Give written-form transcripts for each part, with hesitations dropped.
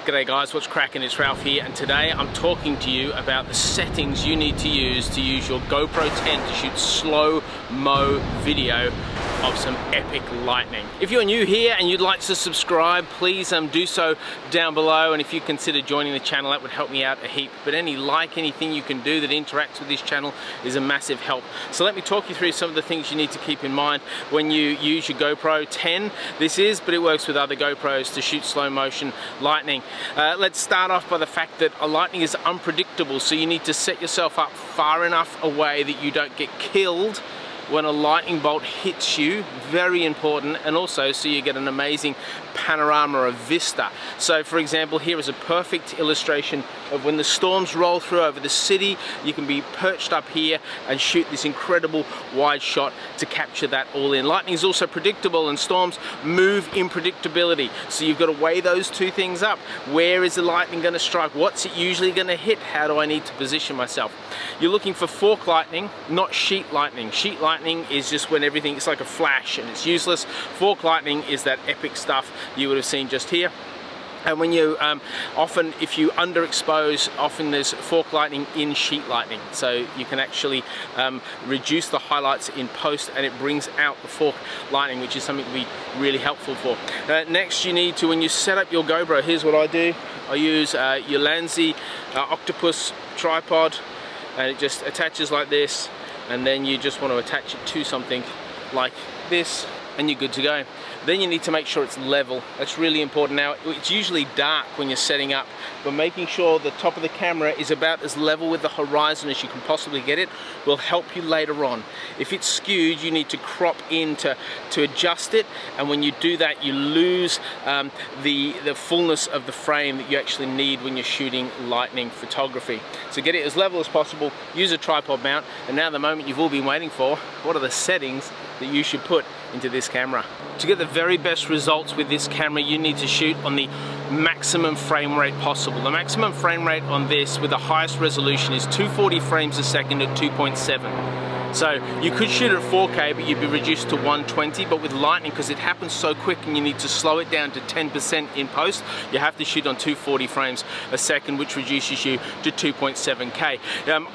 G'day guys, what's cracking? It's Ralph here, and today I'm talking to you about the settings you need to use your GoPro 10 to shoot slow-mo video of some epic lightning. If you're new here and you'd like to subscribe, please do so down below, and if you consider joining the channel, that would help me out a heap. But anything you can do that interacts with this channel is a massive help. So let me talk you through some of the things you need to keep in mind when you use your GoPro 10. But it works with other GoPros to shoot slow motion lightning. Let's start off by the fact that a lightning is unpredictable, so you need to set yourself up far enough away that you don't get killed when a lightning bolt hits you. Very important. And also so you get an amazing panorama of vista. So for example, here is a perfect illustration of when the storms roll through over the city. You can be perched up here and shoot this incredible wide shot to capture that all in. Lightning is also predictable, and storms move in predictability, so you've got to weigh those two things up. Where is the lightning going to strike? What's it usually going to hit? How do I need to position myself? You're looking for fork lightning, not sheet lightning. Sheet lightning is just when it's like a flash and it's useless. Fork lightning is that epic stuff you would have seen just here. And when you, often if you underexpose, often there's fork lightning in sheet lightning. So you can actually reduce the highlights in post, and it brings out the fork lightning, which is something to be really helpful for. Next, you need to, when you set up your GoPro, here's what I do. I use your Lanzi Octopus tripod, and it just attaches like this, and then you just want to attach it to something like this, and you're good to go. Then you need to make sure it's level. That's really important. Now, it's usually dark when you're setting up, but making sure the top of the camera is about as level with the horizon as you can possibly get it will help you later on. If it's skewed, you need to crop in to adjust it, and when you do that, you lose the fullness of the frame that you actually need when you're shooting lightning photography. So get it as level as possible, use a tripod mount, and now the moment you've all been waiting for, what are the settings that you should put into this camera? To get the very best results with this camera, you need to shoot on the maximum frame rate possible. The maximum frame rate on this with the highest resolution is 240 frames a second at 2.7. So you could shoot at 4K, but you'd be reduced to 120, but with lightning, because it happens so quick and you need to slow it down to 10% in post, you have to shoot on 240 frames a second, which reduces you to 2.7K.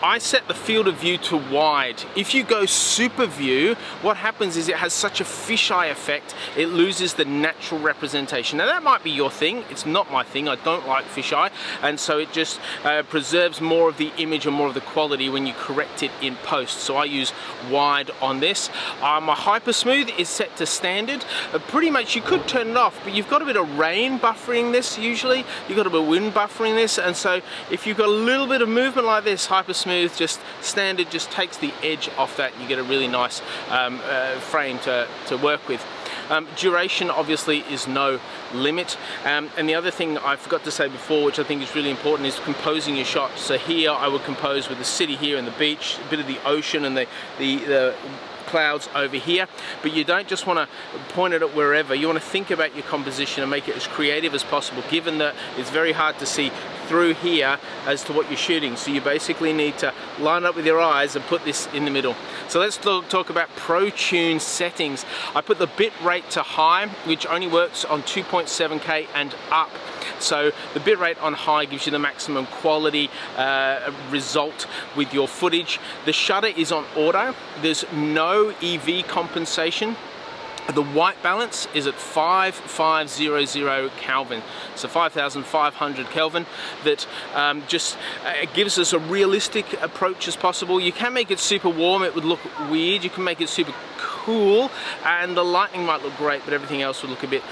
I set the field of view to wide. If you go super view, what happens is it has such a fisheye effect, it loses the natural representation. Now that might be your thing, it's not my thing. I don't like fisheye, and so it just preserves more of the image and more of the quality when you correct it in post. So I use wide on this. My hyper smooth is set to standard. Pretty much you could turn it off, but you've got a bit of rain buffering this usually. You've got a bit of wind buffering this, and so if you've got a little bit of movement like this, hyper smooth, just standard, just takes the edge off that, and you get a really nice frame to work with. Duration obviously is no limit, and the other thing I forgot to say before, which I think is really important, is composing your shot. So here I would compose with the city here and the beach, a bit of the ocean and the clouds over here, but you don't just want to point it at wherever. You want to think about your composition and make it as creative as possible, given that it's very hard to see through here as to what you're shooting. So you basically need to line up with your eyes and put this in the middle. So let's talk about Protune settings. I put the bit rate to high, which only works on 2.7K and up. So the bitrate on high gives you the maximum quality result with your footage. The shutter is on auto. There's no EV compensation. The white balance is at 5500 Kelvin, so 5500 Kelvin. That just gives us a realistic approach as possible. You can make it super warm, it would look weird. You can make it super cool, and the lightning might look great, but everything else would look a bit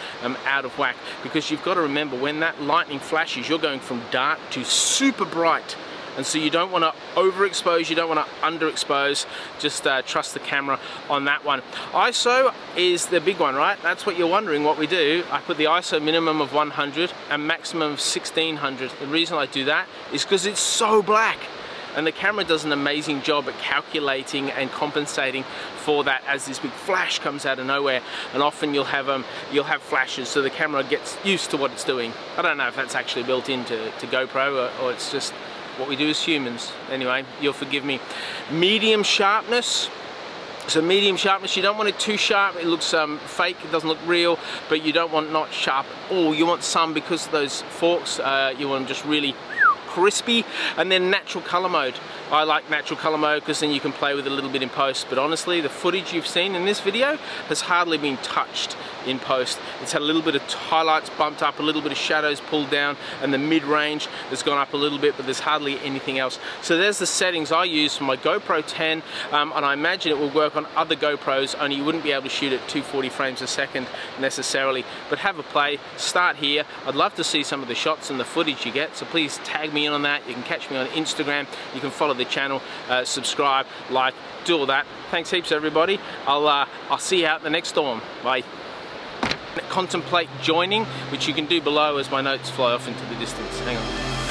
out of whack, because you've got to remember, when that lightning flashes, you're going from dark to super bright. And so you don't want to overexpose, you don't want to underexpose. Just trust the camera on that one. ISO is the big one, right? That's what you're wondering what we do. I put the ISO minimum of 100 and maximum of 1600. The reason I do that is because it's so black. And the camera does an amazing job at calculating and compensating for that as this big flash comes out of nowhere. And often you'll have flashes, so the camera gets used to what it's doing. I don't know if that's actually built into GoPro or it's just what we do as humans. Anyway, you'll forgive me. Medium sharpness. So medium sharpness, you don't want it too sharp, it looks fake, it doesn't look real, but you don't want not sharp at all. You want some, because of those forks, you want them just really crispy. And then natural color mode. I like natural color mode because then you can play with it a little bit in post, but honestly the footage you've seen in this video has hardly been touched in post. It's had a little bit of highlights bumped up, a little bit of shadows pulled down, and the mid-range has gone up a little bit, but there's hardly anything else. So there's the settings I use for my GoPro 10, and I imagine it will work on other GoPros, only you wouldn't be able to shoot at 240 frames a second necessarily. But have a play, start here. I'd love to see some of the shots and the footage you get, so please tag me in on that. You can catch me on Instagram, you can follow the channel, subscribe, like, do all that. Thanks heaps everybody. I'll see you out in the next storm. Bye. Contemplate joining, which you can do below as my notes fly off into the distance. Hang on.